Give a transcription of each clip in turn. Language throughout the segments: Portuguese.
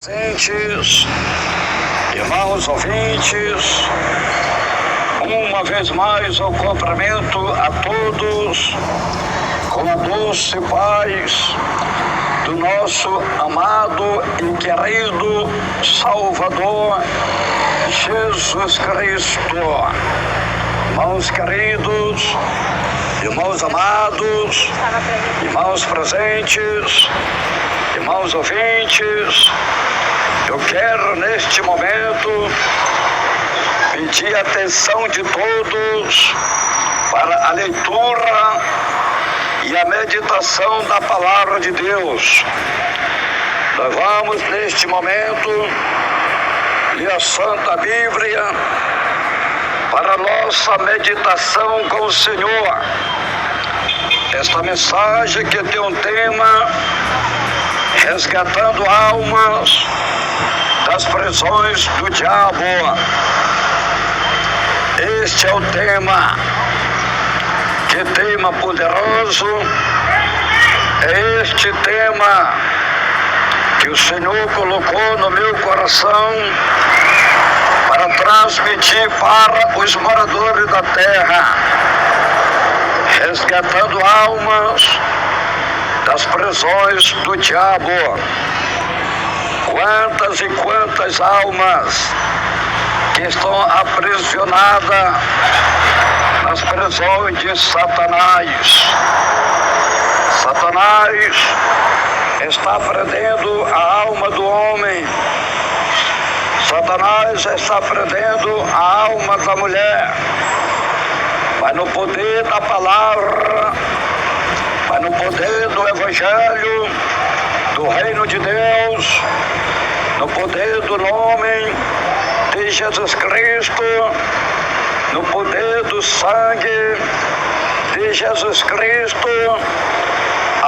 Presentes, irmãos ouvintes, uma vez mais eu cumprimento a todos com a doce paz do nosso amado e querido Salvador Jesus Cristo. Irmãos queridos, irmãos amados, irmãos presentes, irmãos ouvintes, eu quero neste momento pedir a atenção de todos para a leitura e a meditação da Palavra de Deus. Nós vamos neste momento ler a Santa Bíblia para a nossa meditação com o Senhor. Esta mensagem que tem um tema: resgatando almas das prisões do diabo. Este é o tema. Que tema poderoso é este tema que o Senhor colocou no meu coração para transmitir para os moradores da terra, resgatando almas das prisões do diabo. Quantas e quantas almas que estão aprisionadas nas prisões de Satanás. Satanás está prendendo a alma do homem. Satanás está prendendo a alma da mulher. Mas no poder da palavra, mas no poder do Evangelho, do Reino de Deus, no poder do nome de Jesus Cristo, no poder do sangue de Jesus Cristo,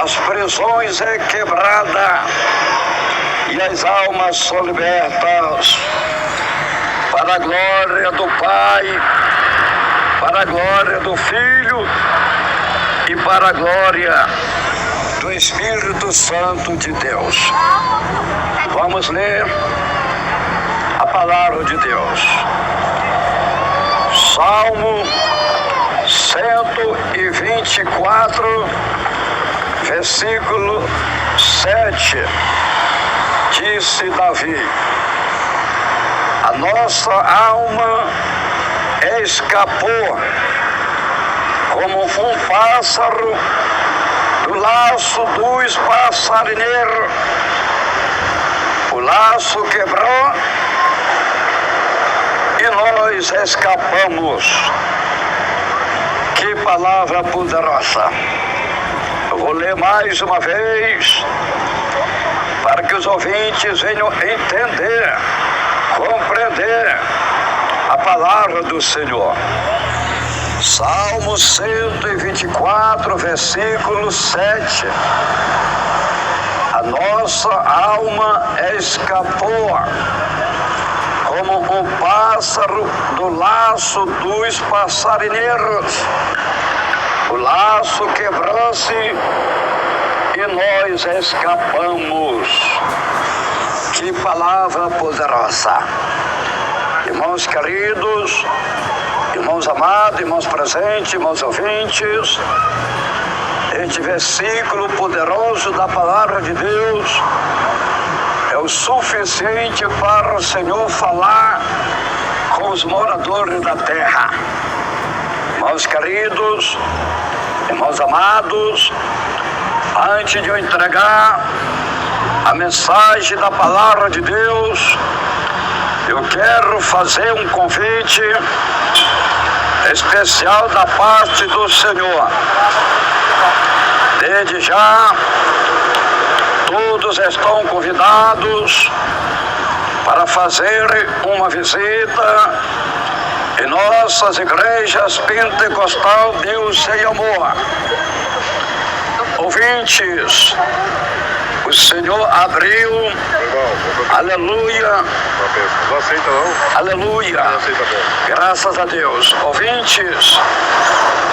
as prisões é quebrada e as almas são libertas para a glória do Pai, para a glória do Filho e para a glória do Espírito Santo de Deus. Vamos ler a palavra de Deus. Salmo 124, versículo 7. Disse Davi: a nossa alma escapou como um pássaro do laço dos passarinheiros. O laço quebrou e nós escapamos. Que palavra poderosa! Eu vou ler mais uma vez para que os ouvintes venham entender, compreender a palavra do Senhor. Salmo 124, versículo 7. A nossa alma escapou como um pássaro do laço dos passarinheiros. O laço quebrou-se e nós escapamos. Que palavra poderosa! Irmãos queridos, irmãos amados, irmãos presentes, irmãos ouvintes, este versículo poderoso da palavra de Deus é o suficiente para o Senhor falar com os moradores da terra. Irmãos queridos, irmãos amados, antes de eu entregar a mensagem da palavra de Deus, eu quero fazer um convite especial da parte do Senhor. Desde já, todos estão convidados para fazer uma visita em nossas igrejas pentecostal Deus e Amor. Ouvintes, o Senhor abriu, aleluia, não aceita não? Aleluia, Não aceita não. Graças a Deus. Ouvintes,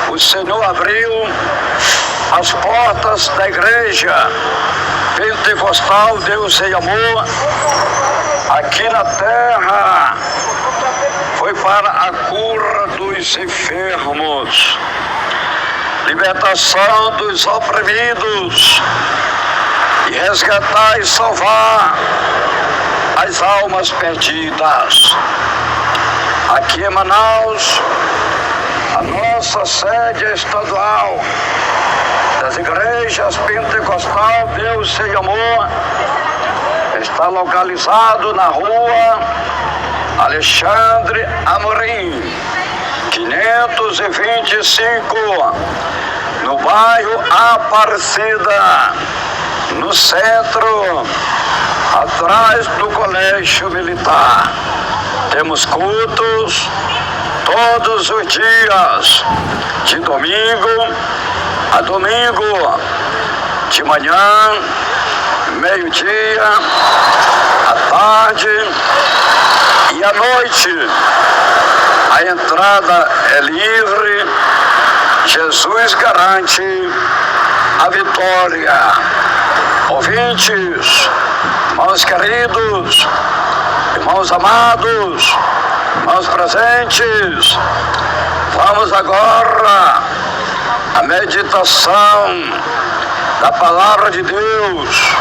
o Senhor abriu as portas da igreja pentecostal, Deus sem amor, aqui na terra, foi para a cura dos enfermos, libertação dos oprimidos e resgatar e salvar as almas perdidas. Aqui em Manaus, a nossa sede estadual das igrejas pentecostal Deus sem amor está localizado na rua Alexandre Amorim, 525, no bairro Aparecida, no centro, atrás do Colégio Militar. Temos cultos todos os dias, de domingo a domingo, de manhã, meio-dia, à tarde e à noite. A entrada é livre. Jesus garante a vitória. Ouvintes, irmãos queridos, irmãos amados, irmãos presentes, vamos agora à meditação da palavra de Deus,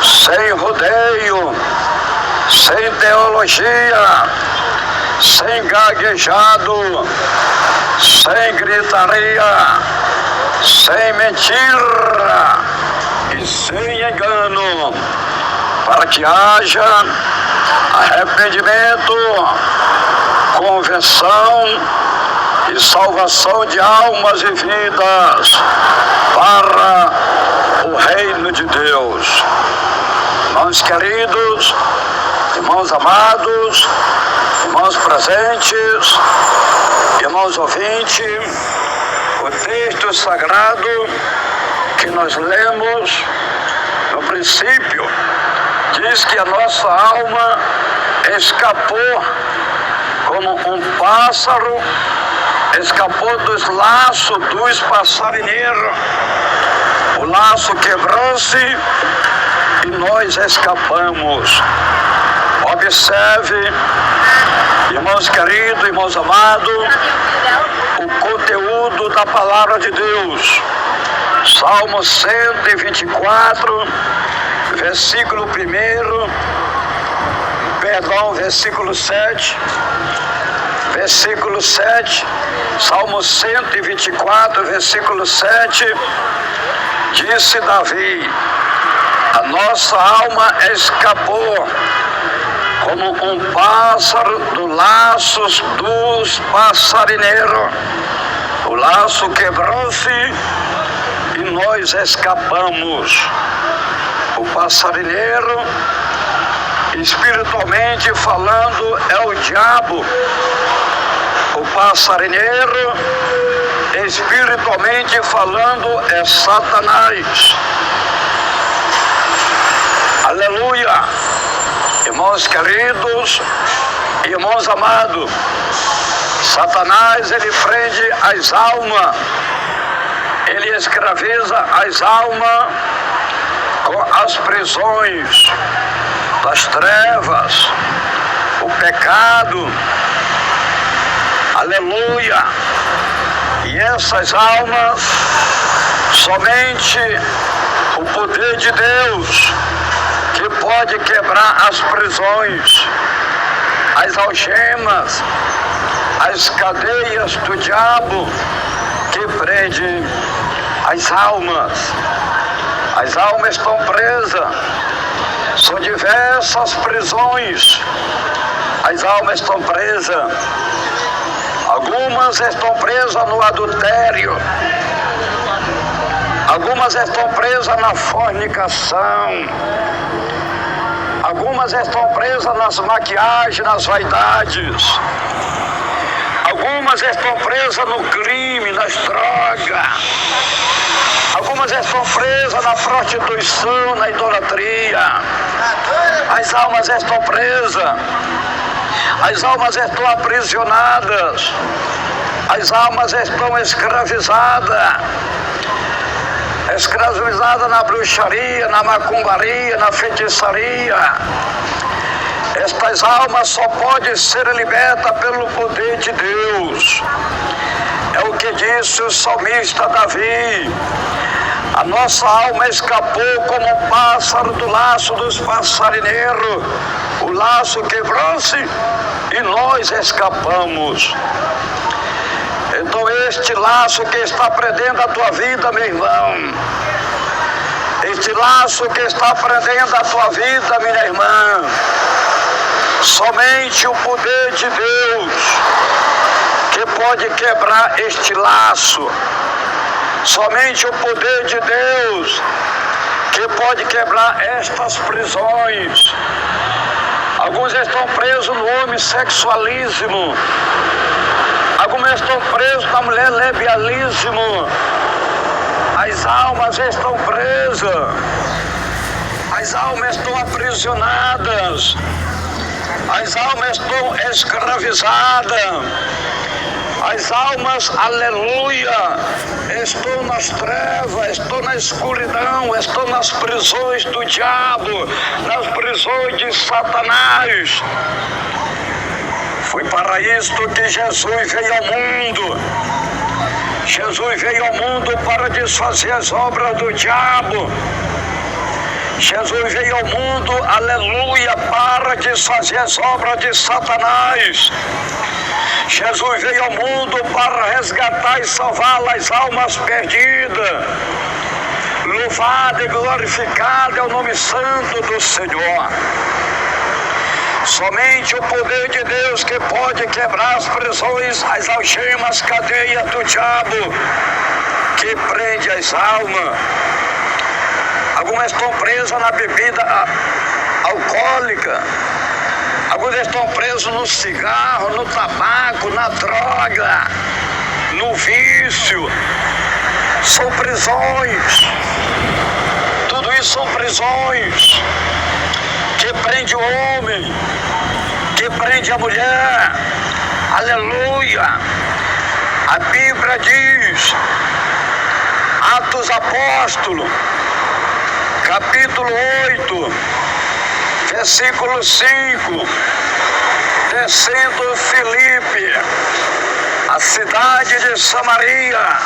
sem rodeio, sem teologia, sem gaguejado, sem gritaria, sem mentira e sem engano, para que haja arrependimento, conversão e salvação de almas e vidas para o reino de Deus. Irmãos queridos, irmãos amados, irmãos presentes, irmãos ouvintes, o texto sagrado que nós lemos no princípio diz que a nossa alma escapou como um pássaro, escapou dos laços dos passarinheiros. O laço quebrou-se e nós escapamos. Observe, irmãos queridos, irmãos amados, o conteúdo da palavra de Deus. Salmo 124, versículo 7. Versículo 7, Salmo 124, versículo 7, disse Davi: a nossa alma escapou como um pássaro dos laços dos passarineiros. O laço quebrou-se e nós escapamos. O passarinheiro, espiritualmente falando, é o diabo. O passarinheiro, espiritualmente falando, é Satanás. Aleluia! Irmãos queridos, irmãos amados, Satanás, ele prende as almas, ele escraviza as almas com as prisões das trevas, o pecado. Aleluia! E essas almas, somente o poder de Deus que pode quebrar as prisões, as algemas, as cadeias do diabo que prende as almas. As almas estão presas, são diversas prisões. As almas estão presas. Algumas estão presas no adultério. Algumas estão presas na fornicação. Algumas estão presas nas maquiagens, nas vaidades. Algumas estão presas no crime, nas drogas. Algumas estão presas na prostituição, na idolatria. As almas estão presas. As almas estão aprisionadas. As almas estão escravizadas. escravizada na bruxaria, na macumbaria, na feitiçaria. Estas almas só podem ser libertas pelo poder de Deus. É o que disse o salmista Davi. A nossa alma escapou como um pássaro do laço dos passarinheiros. O laço quebrou-se e nós escapamos. Então este laço que está prendendo a tua vida, meu irmão, este laço que está prendendo a tua vida, minha irmã, somente o poder de Deus que pode quebrar este laço. Somente o poder de Deus que pode quebrar estas prisões. Alguns estão presos no homossexualismo. Alguns estão presos na mulher lesbianismo. As almas estão presas. As almas estão aprisionadas. As almas estão escravizadas. As almas, aleluia, estão nas trevas, estão na escuridão, estão nas prisões do diabo, nas prisões de Satanás. Foi para isto que Jesus veio ao mundo. Jesus veio ao mundo para desfazer as obras do diabo. Jesus veio ao mundo, aleluia, para desfazer as obras de Satanás. Jesus veio ao mundo para resgatar e salvar as almas perdidas. Louvado e glorificado é o nome santo do Senhor. Somente o poder de Deus que pode quebrar as prisões, as algemas, cadeias do diabo que prende as almas. Algumas estão presas na bebida alcoólica. Alguns estão presos no cigarro, no tabaco, na droga, no vício. São prisões. Tudo isso são prisões que prende o homem, que prende a mulher. Aleluia. A Bíblia diz, Atos Apóstolos, capítulo 8, versículo 5, descendo Filipe, a cidade de Samaria,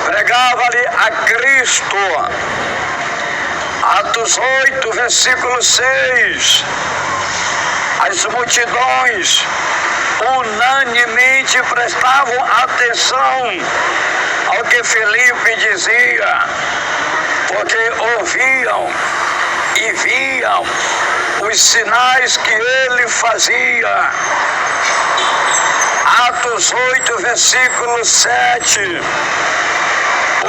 pregava-lhe a Cristo. Atos 8, versículo 6, as multidões unanimemente prestavam atenção ao que Filipe dizia, porque ouviam e viam os sinais que ele fazia. Atos 8, versículo 7.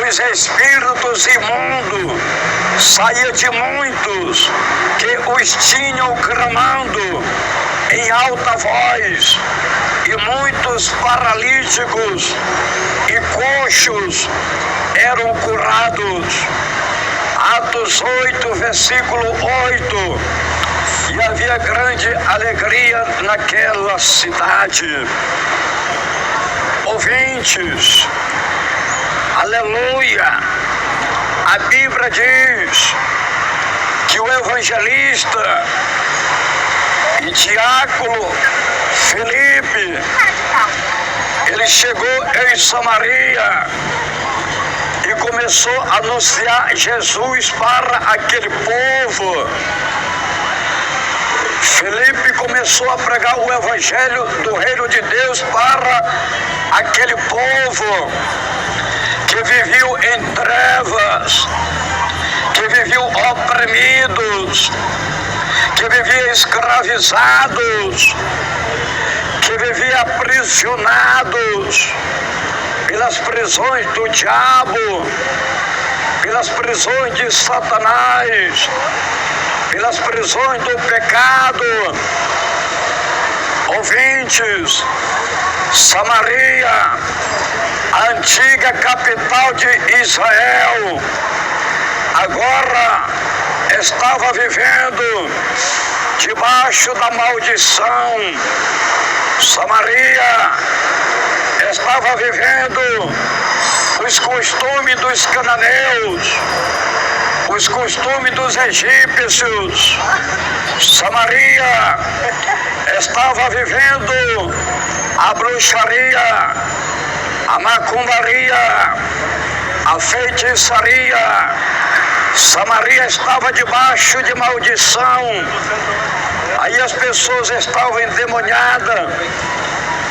Os espíritos imundos saíam de muitos que os tinham clamando em alta voz, e muitos paralíticos e coxos eram curados. Atos 8, versículo 8. E havia grande alegria naquela cidade. Ouvintes, aleluia, a Bíblia diz que o evangelista e diácono Filipe, ele chegou em Samaria e começou a anunciar Jesus para aquele povo. Filipe começou a pregar o evangelho do reino de Deus para aquele povo que viviam em trevas, que viviam oprimidos, que viviam escravizados, que viviam aprisionados pelas prisões do diabo, pelas prisões de Satanás, pelas prisões do pecado. Ouvintes, Samaria, a antiga capital de Israel, agora estava vivendo debaixo da maldição. Samaria estava vivendo os costumes dos cananeus, os costumes dos egípcios. Samaria estava vivendo a bruxaria, a macumbaria, a feitiçaria. Samaria estava debaixo de maldição. Aí as pessoas estavam endemoniadas,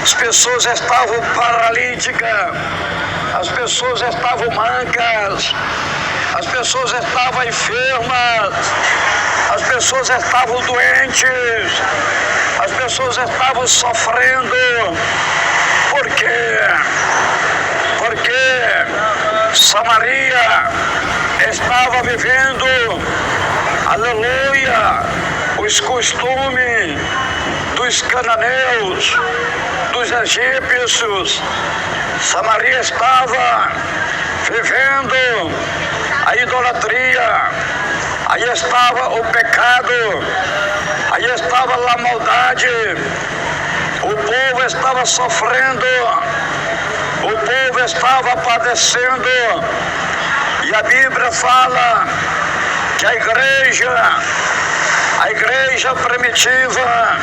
as pessoas estavam paralíticas, as pessoas estavam mancas, as pessoas estavam enfermas, as pessoas estavam doentes, as pessoas estavam sofrendo. Por quê? Porque Samaria estava vivendo, aleluia, os costumes dos cananeus, dos egípcios. Samaria estava vivendo a idolatria, aí estava o pecado, aí estava a maldade. O povo estava sofrendo, o povo estava padecendo. E a Bíblia fala que a igreja primitiva,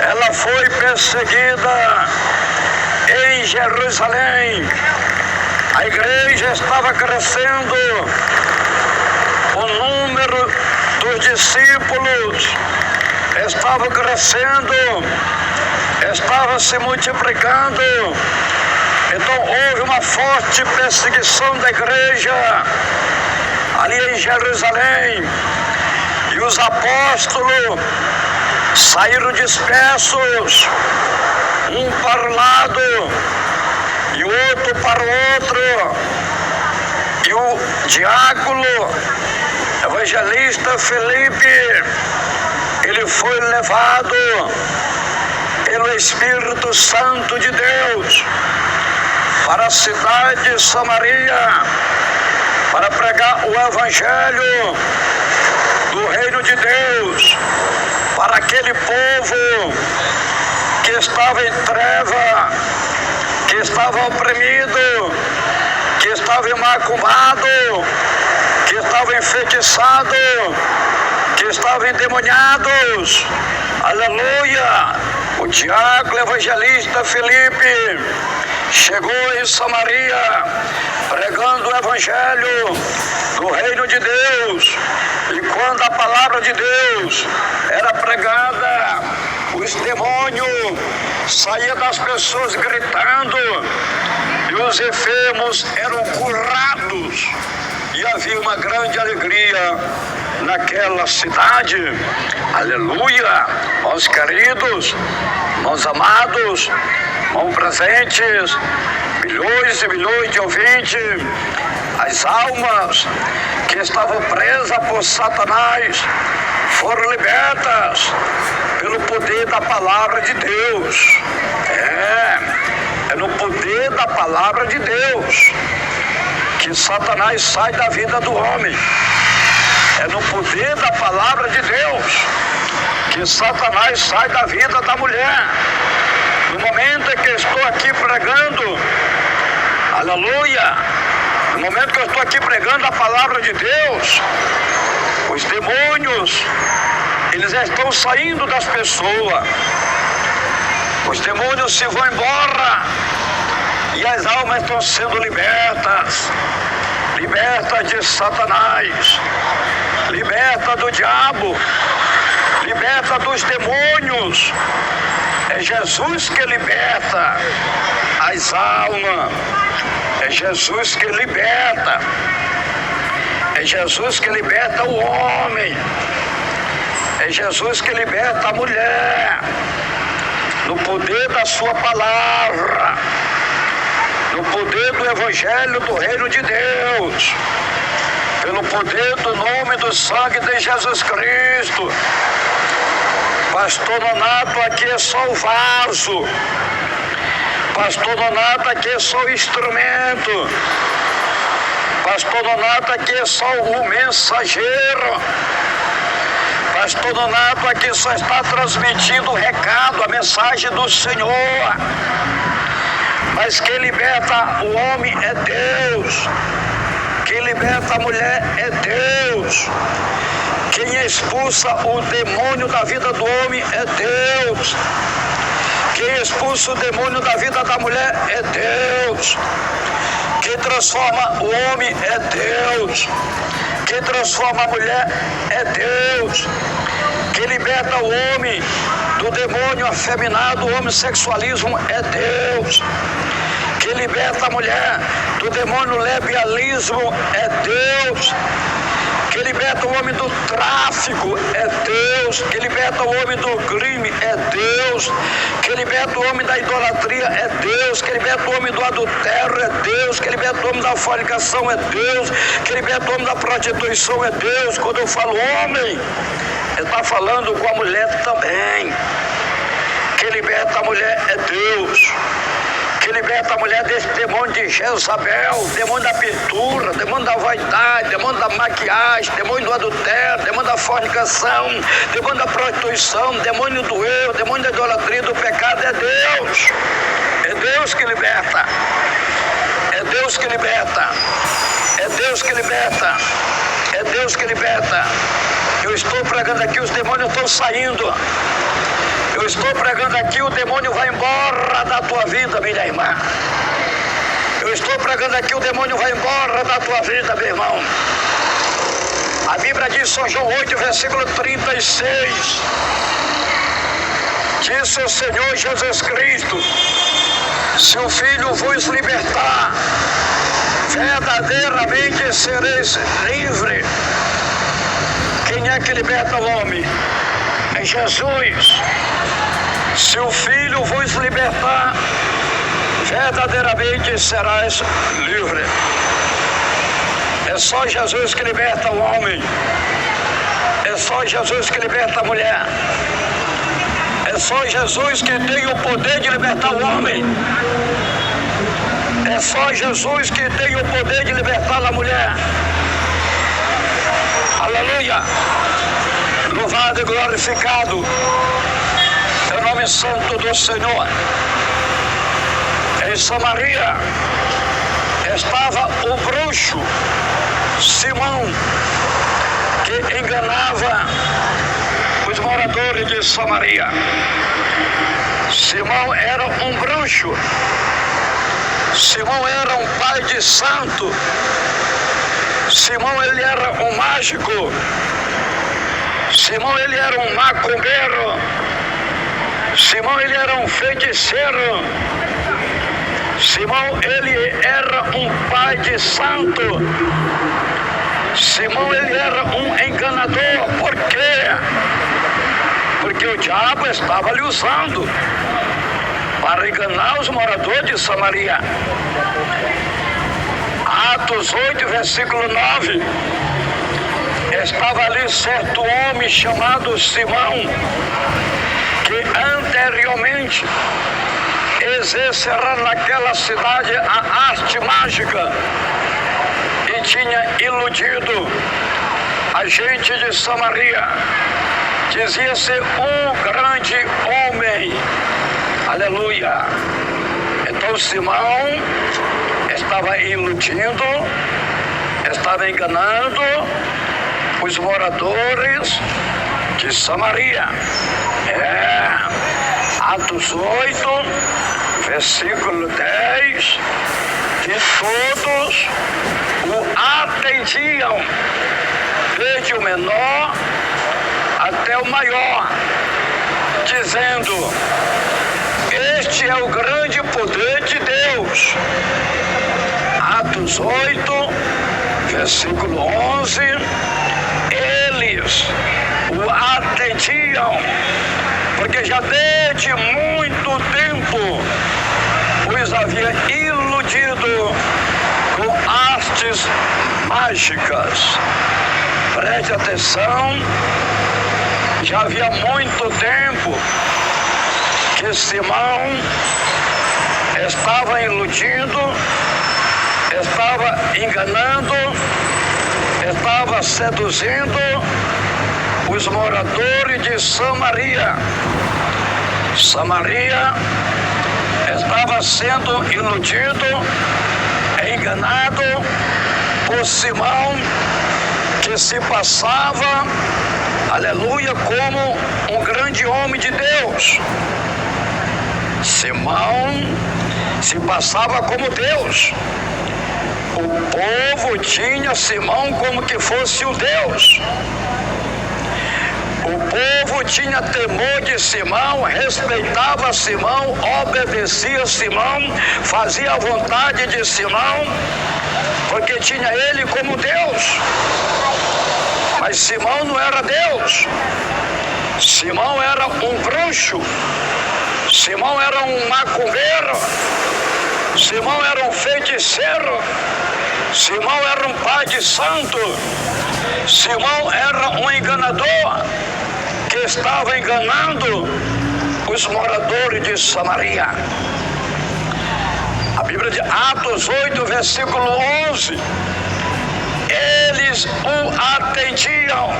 ela foi perseguida em Jerusalém. A igreja estava crescendo, o número dos discípulos estava crescendo, estava se multiplicando. Então houve uma forte perseguição da igreja ali em Jerusalém. E os apóstolos saíram dispersos, um para o lado e outro para o outro. E o diácono, evangelista Felipe, ele foi levado pelo Espírito Santo de Deus para a cidade de Samaria, para pregar o Evangelho do Reino de Deus para aquele povo que estava em treva, que estava oprimido, que estava macumbado, que estava enfeitiçado, que estavam endemoniados. Aleluia! O diácono evangelista Felipe chegou em Samaria pregando o Evangelho do Reino de Deus. E quando a palavra de Deus era pregada, os demônios saíam das pessoas gritando e os enfermos eram curados. E havia uma grande alegria naquela cidade. Aleluia! Irmãos queridos, irmãos amados, irmãos presentes, milhões e milhões de ouvintes, as almas que estavam presas por Satanás foram libertas pelo poder da palavra de Deus. É no poder da palavra de Deus que Satanás sai da vida do homem. É no poder da palavra de Deus que Satanás sai da vida da mulher. No momento em que eu estou aqui pregando, aleluia, no momento que eu estou aqui pregando a palavra de Deus, os demônios, eles já estão saindo das pessoas. Os demônios se vão embora e as almas estão sendo libertas. Liberta de Satanás, liberta do diabo, liberta dos demônios. É Jesus que liberta as almas, é Jesus que liberta, é Jesus que liberta o homem, é Jesus que liberta a mulher, no poder da sua palavra, no poder do Evangelho do Reino de Deus, pelo poder do nome do sangue de Jesus Cristo. Pastor Nonato aqui é só o vaso, Pastor Nonato aqui é só o instrumento, Pastor Nonato aqui é só o mensageiro, Pastor Nonato aqui só está transmitindo o recado, a mensagem do Senhor. Mas quem liberta o homem é Deus. Quem liberta a mulher é Deus. Quem expulsa o demônio da vida do homem é Deus. Quem expulsa o demônio da vida da mulher é Deus. Quem transforma o homem é Deus. Quem transforma a mulher é Deus. Quem liberta o homem do demônio afeminado, o homossexualismo, é Deus. Quem liberta a mulher do demônio lesbianismo é Deus. Quem liberta o homem do tráfico é Deus. Quem liberta o homem do crime é Deus. Quem liberta o homem da idolatria é Deus. Quem liberta o homem do adultério é Deus. Quem liberta o homem da fornicação é Deus. Quem liberta o homem da prostituição é Deus. Quando eu falo homem, ele está falando com a mulher também. Quem liberta a mulher é Deus. Que liberta a mulher desse demônio de Jezabel, demônio da pintura, demônio da vaidade, demônio da maquiagem, demônio do adultério, demônio da fornicação, demônio da prostituição, demônio do erro, demônio da idolatria, do pecado. É Deus. É Deus que liberta. É Deus que liberta. É Deus que liberta. É Deus que liberta. Eu estou pregando aqui, os demônios estão saindo. Eu estou pregando aqui, o demônio vai embora da tua vida, minha irmã. Eu estou pregando aqui, o demônio vai embora da tua vida, meu irmão. A Bíblia diz, São João 8, versículo 36. Disse o Senhor Jesus Cristo: se o Filho vos libertar, verdadeiramente sereis livres. Quem é que liberta o homem? É Jesus. Se o Filho vos libertar, verdadeiramente serás livre. É só Jesus que liberta o homem. É só Jesus que liberta a mulher. É só Jesus que tem o poder de libertar o homem. É só Jesus que tem o poder de libertar a mulher. Aleluia! Louvado e glorificado é o nome santo do Senhor. Em Samaria estava o bruxo Simão, que enganava os moradores de Samaria. Simão era um bruxo. Simão era um pai de santo. Simão, ele era um mágico. Simão, ele era um macumbeiro. Simão, ele era um feiticeiro. Simão, ele era um pai de santo. Simão, ele era um enganador. Por quê? Porque o diabo estava lhe usando para enganar os moradores de Samaria. Atos 8, versículo 9. Estava ali certo homem chamado Simão, que anteriormente exercerá naquela cidade a arte mágica e tinha iludido a gente de Samaria. Dizia ser um grande homem. Aleluia! Então Simão estava iludindo, estava enganando os moradores de Samaria. Atos 8, versículo 10, que todos o atendiam, desde o menor até o maior, dizendo: este é o grande poder de Deus. Atos 8, versículo 11, eles o atendiam, porque já desde muito tempo os havia iludido com artes mágicas. Preste atenção, já havia muito tempo que Simão estava iludindo, estava enganando, estava seduzindo os moradores de Samaria. Samaria estava sendo iludido, enganado por Simão, que se passava, aleluia, como um grande homem de Deus. Simão se passava como Deus. O povo tinha Simão como que fosse o Deus. O povo tinha temor de Simão, respeitava Simão, obedecia Simão, fazia a vontade de Simão, porque tinha ele como Deus. Mas Simão não era Deus. Simão era um bruxo. Simão era um macumbeiro. Simão era um feiticeiro. Simão era um pai de santo. Simão era um enganador que estava enganando os moradores de Samaria. A Bíblia de Atos 8, versículo 11, eles o atendiam,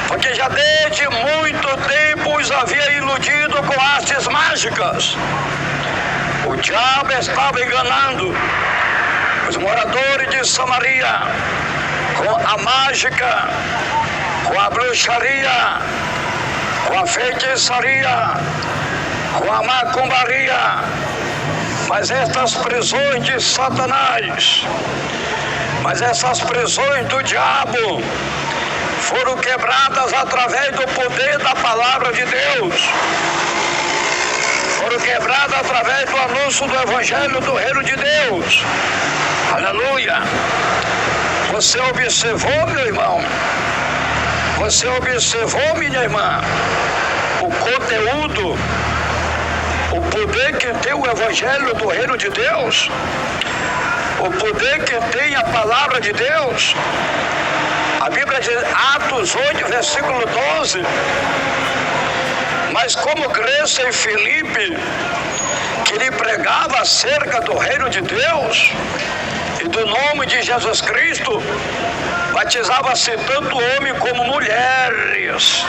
porque já desde muito tempo os havia iludido com artes mágicas. O diabo estava enganando os moradores de Samaria com a mágica, com a bruxaria, com a feitiçaria, com a macumbaria. Mas estas prisões de Satanás, mas essas prisões do diabo foram quebradas através do poder da palavra de Deus. Foram quebradas através do anúncio do Evangelho do Reino de Deus. Aleluia! Você observou, meu irmão? Você observou, minha irmã? O conteúdo, o poder que tem o Evangelho do Reino de Deus? O poder que tem a palavra de Deus? A Bíblia diz, Atos 8, versículo 12. Mas como cresce em Filipe, que lhe pregava acerca do reino de Deus e do nome de Jesus Cristo, batizava-se tanto homem como mulheres.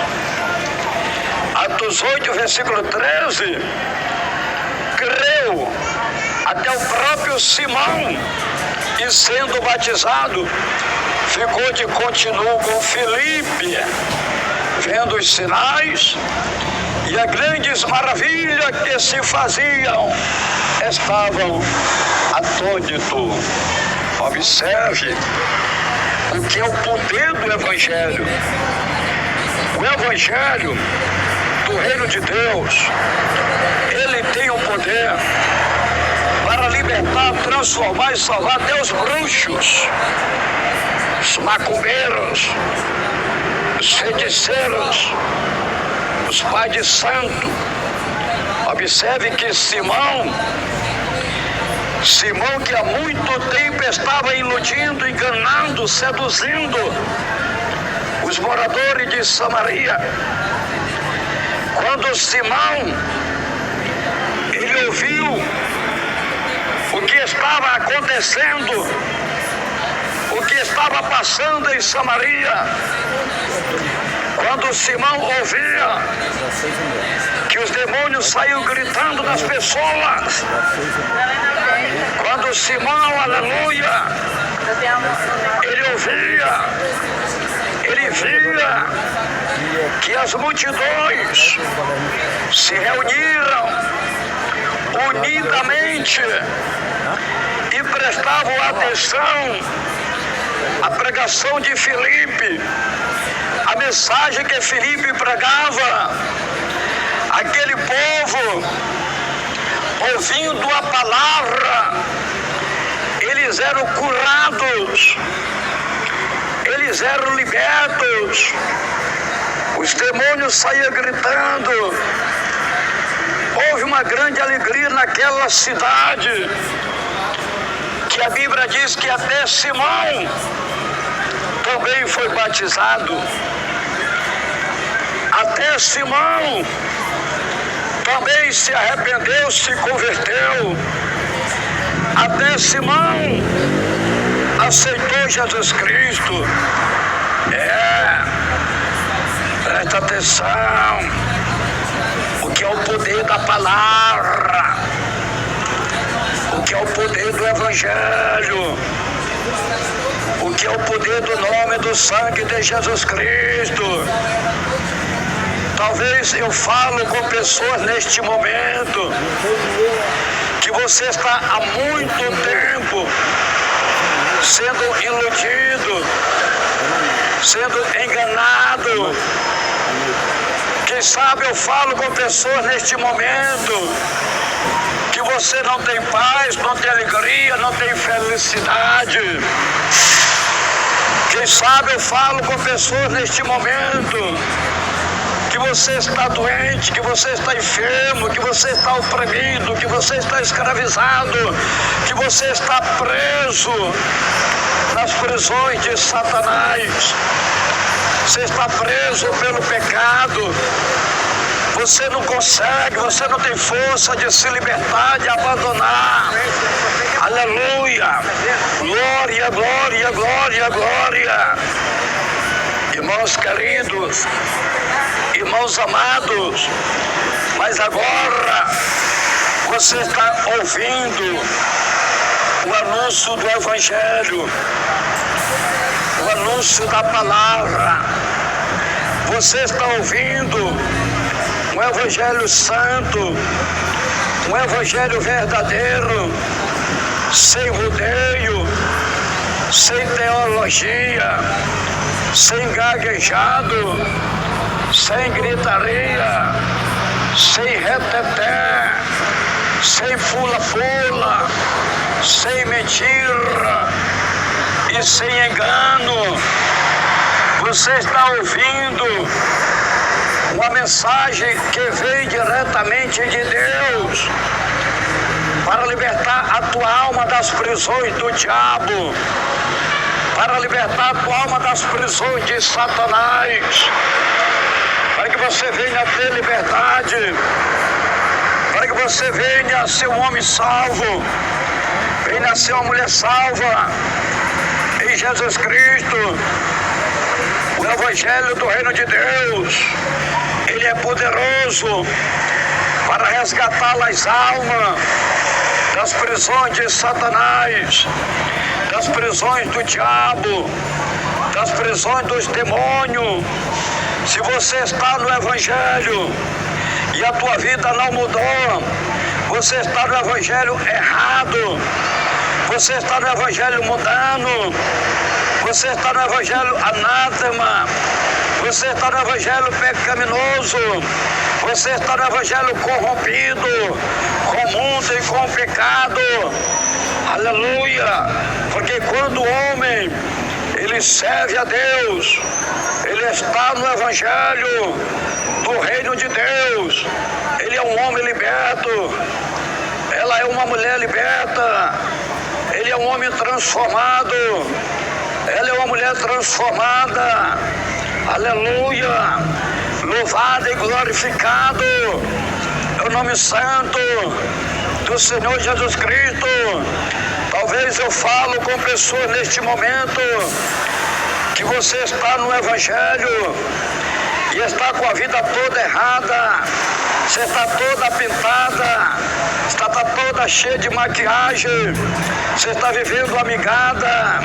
Atos 8, versículo 13, creu até o próprio Simão, e sendo batizado, ficou de contínuo com Filipe, vendo os sinais e as grandes maravilhas que se faziam, estavam atônitos. Observe o que é o poder do Evangelho. O Evangelho do Reino de Deus, ele tem o poder para libertar, transformar e salvar até os bruxos, os macumbeiros, os feiticeiros, os pais de santo. Observe que Simão que há muito tempo estava iludindo, enganando, seduzindo os moradores de Samaria. Quando Simão, ele ouviu o que estava acontecendo, o que estava passando em Samaria, quando Simão ouvia que os demônios saíam gritando das pessoas, quando Simão, aleluia, ele via que as multidões se reuniram unidamente e prestavam atenção à pregação de Filipe, a mensagem que Filipe pregava. Aquele povo, ouvindo a palavra, eles eram curados, eles eram libertos, os demônios saíam gritando. Houve uma grande alegria naquela cidade, que a Bíblia diz que até Simão também foi batizado. Até Simão também se arrependeu, se converteu. Até Simão aceitou Jesus Cristo. Presta atenção, o que é o poder da palavra. que é o poder do Evangelho, o que é o poder do nome do sangue de Jesus Cristo. Talvez eu falo com pessoas neste momento que você está há muito tempo sendo iludido, sendo enganado. Quem sabe eu falo com pessoas neste momento que você não tem paz, não tem alegria, não tem felicidade. Quem sabe eu falo com pessoas neste momento que você está doente, que você está enfermo, que você está oprimido, que você está escravizado, que você está preso nas prisões de Satanás. Você está preso pelo pecado. Você não consegue, você não tem força de se libertar, de abandonar. Aleluia! Glória, glória, glória, glória! Irmãos queridos, irmãos amados, mas agora você está ouvindo o anúncio do Evangelho, o anúncio da palavra. Você está ouvindo um Evangelho santo, um Evangelho verdadeiro, sem rodeio, sem teologia, sem gaguejado, sem gritaria, sem reteté, sem fula-fula, sem mentira e sem engano. Você está ouvindo uma mensagem que vem diretamente de Deus para libertar a tua alma das prisões do diabo, para libertar a tua alma das prisões de Satanás, para que você venha ter liberdade, para que você venha ser um homem salvo, venha ser uma mulher salva em Jesus Cristo. O Evangelho do Reino de Deus, ele é poderoso para resgatar as almas das prisões de Satanás, das prisões do diabo, das prisões dos demônios. Se você está no Evangelho e a tua vida não mudou, você está no Evangelho errado, você está no Evangelho mundano, você está no Evangelho anátema, você está no Evangelho pecaminoso, você está no Evangelho corrompido, com o mundo e com o pecado. Aleluia! Porque quando o homem, ele serve a Deus, ele está no Evangelho do Reino de Deus, ele é um homem liberto, ela é uma mulher liberta, ele é um homem transformado, ela é uma mulher transformada. Aleluia! Louvado e glorificado é o nome santo do Senhor Jesus Cristo. Talvez eu falo com pessoas neste momento que você está no Evangelho e está com a vida toda errada, você está toda pintada, está toda cheia de maquiagem, você está vivendo amigada.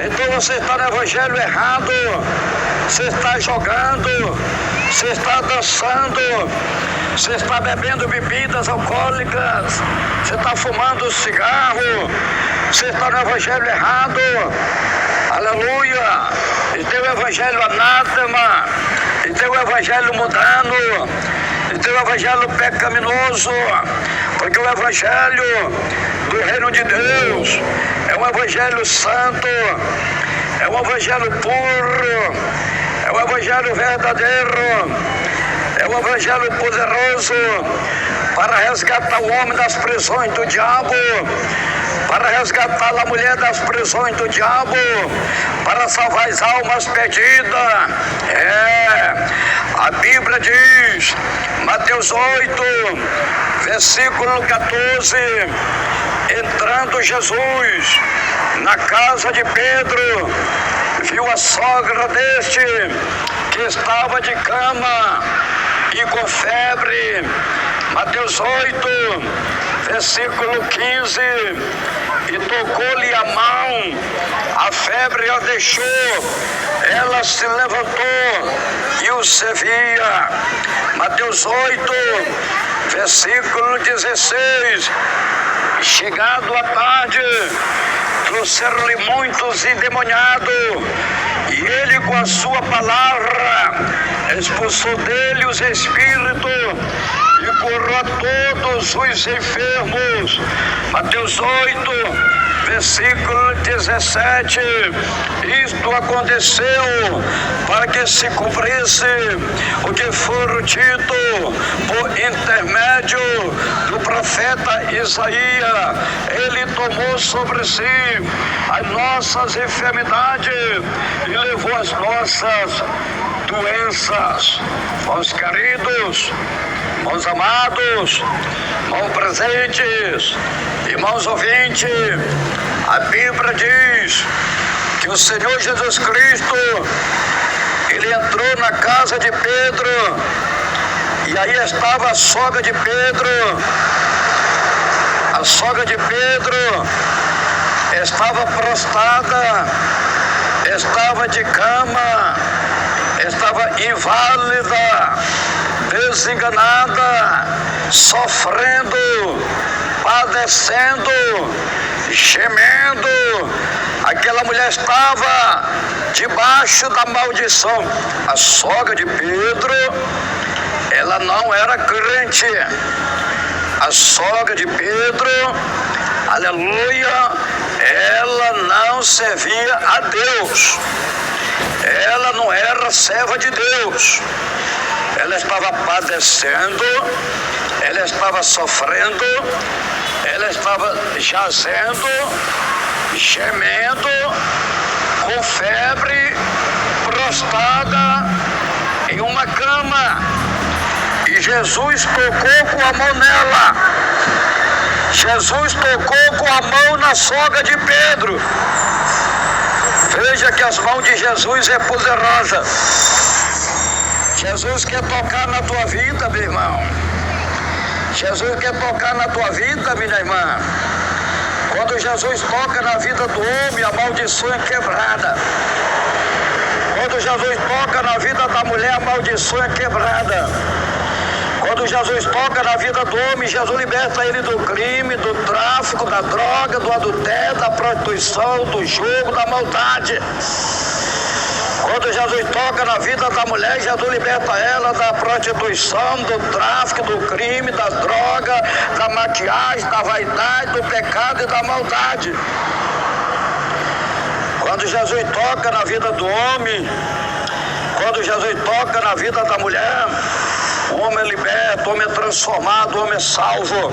Então você está no Evangelho errado, você está jogando, você está dançando, você está bebendo bebidas alcoólicas, você está fumando cigarro, você está no Evangelho errado. Aleluia! E tem o Evangelho anátema, e tem o Evangelho mundano, e tem o Evangelho pecaminoso, porque o Evangelho do Reino de Deus é um Evangelho santo, é um Evangelho puro, é um Evangelho verdadeiro, é um Evangelho poderoso para resgatar o homem das prisões do diabo, para resgatar a mulher das prisões do diabo, para salvar as almas perdidas. A Bíblia diz, Mateus 8, versículo 14, entrando Jesus na casa de Pedro, viu a sogra deste que estava de cama e com febre, Mateus 8, versículo 15. E tocou-lhe a mão, a febre a deixou, ela se levantou e o servia. Mateus 8, versículo 16. Chegado a tarde, trouxeram-lhe muitos endemoniados, e ele com a sua palavra expulsou dele os espíritos e curou a todos os enfermos. Mateus 8, versículo 17. Isto aconteceu para que se cumprisse o que for dito por intermédio do profeta Isaías. Ele tomou sobre si as nossas enfermidades e levou as nossas doenças. Irmãos queridos, irmãos amados, irmãos presentes, irmãos ouvintes, a Bíblia diz que o Senhor Jesus Cristo, ele entrou na casa de Pedro, e aí estava a sogra de Pedro. A sogra de Pedro estava prostrada, estava de cama, estava inválida, desenganada, sofrendo, padecendo, gemendo. Aquela mulher estava debaixo da maldição. A sogra de Pedro, ela não era crente. A sogra de Pedro, aleluia, ela não servia a Deus. Ela não era serva de Deus. Ela estava padecendo, ela estava sofrendo, ela estava jazendo, gemendo, com febre, prostrada em uma cama. E Jesus tocou com a mão nela. Jesus tocou com a mão na sogra de Pedro. Veja que as mãos de Jesus é poderosa. Jesus quer tocar na tua vida, meu irmão. Jesus quer tocar na tua vida, minha irmã. Quando Jesus toca na vida do homem, a maldição é quebrada. Quando Jesus toca na vida da mulher, a maldição é quebrada. Quando Jesus toca na vida do homem, Jesus liberta ele do crime, do tráfico, da droga, do adultério, da prostituição, do jogo, da maldade. Quando Jesus toca na vida da mulher, Jesus liberta ela da prostituição, do tráfico, do crime, da droga, da maquiagem, da vaidade, do pecado e da maldade. Quando Jesus toca na vida do homem, quando Jesus toca na vida da mulher, o homem é liberto, o homem é transformado, o homem é salvo.